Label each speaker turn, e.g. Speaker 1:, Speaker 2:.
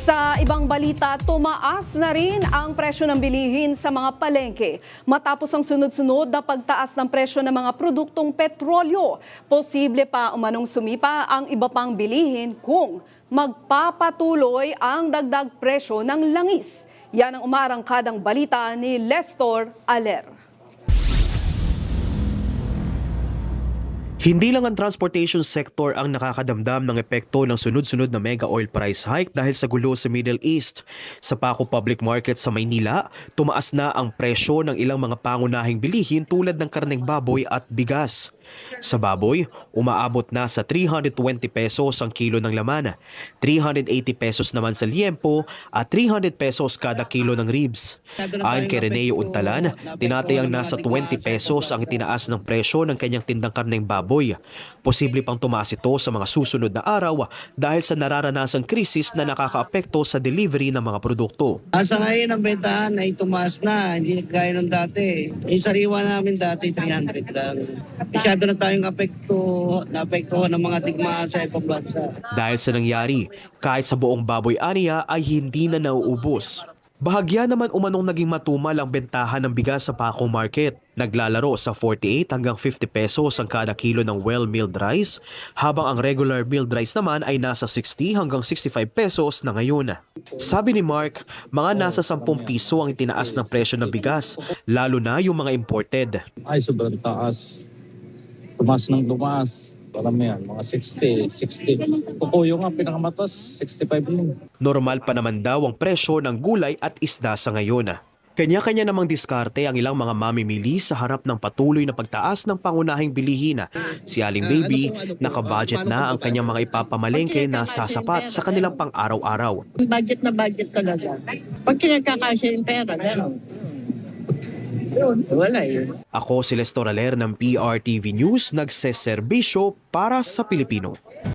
Speaker 1: Sa ibang balita, tumaas na rin ang presyo ng bilihin sa mga palengke. Matapos ang sunod-sunod na pagtaas ng presyo ng mga produktong petrolyo, posible pa umanong sumipa ang iba pang bilihin kung magpapatuloy ang dagdag presyo ng langis. Yan ang umarangkadang balita ni Lestor Aler.
Speaker 2: Hindi lang ang transportation sector ang nakakadamdam ng epekto ng sunod-sunod na mega oil price hike dahil sa gulo sa Middle East. Sa Paco Public Market sa Maynila, tumaas na ang presyo ng ilang mga pangunahing bilihin tulad ng karneng baboy at bigas. Sa baboy, umaabot na sa 320 pesos ang kilo ng laman, 380 pesos naman sa liempo at 300 pesos kada kilo ng ribs. Ayon kay Reneo Untalan, tinatayang nasa 20 pesos ang itinaas ng presyo ng kanyang tindang karneng baboy. Posible pang tumaas ito sa mga susunod na araw dahil sa nararanasang krisis na nakakaapekto sa delivery ng mga produkto.
Speaker 3: Sa ngayon ang bentahan ay tumaas na, hindi gaya ng dati. Yung sariwa namin dati 300 lang. Masyado na tayong naapektuhan ng mga digmaan sa ibang bansa.
Speaker 2: Dahil sa nangyari, kahit sa buong baboy aniya ay hindi na nauubos. Bahagya naman umanong naging matumal ang bentahan ng bigas sa Paco Market. Naglalaro sa 48 hanggang 50 pesos ang kada kilo ng well-milled rice, habang ang regular milled rice naman ay nasa 60 hanggang 65 pesos na ngayon. Sabi ni Mark, mga nasa 10 piso ang itinaas ng presyo ng bigas, lalo na yung mga imported.
Speaker 4: Ay, sobrang taas. Tumas ng tumas. Parang yan, mga 60. Pupuyo nga, pinakamatas, 65 lang.
Speaker 2: Normal pa naman daw ang presyo ng gulay at isda sa ngayon. Kanya-kanya namang diskarte ang ilang mga mamimili sa harap ng patuloy na pagtaas ng pangunahing bilihin. Si Aling Baby, nakabudget na ang kanyang mga ipapamalengke na sasapat sa kanilang pang-araw-araw.
Speaker 5: Budget na budget talaga. Pag kinagkakasya yung pera, gano'n. Wala yun.
Speaker 2: Ako si Lestor Aler ng PRTV News, nagseserbisyo para sa Pilipino.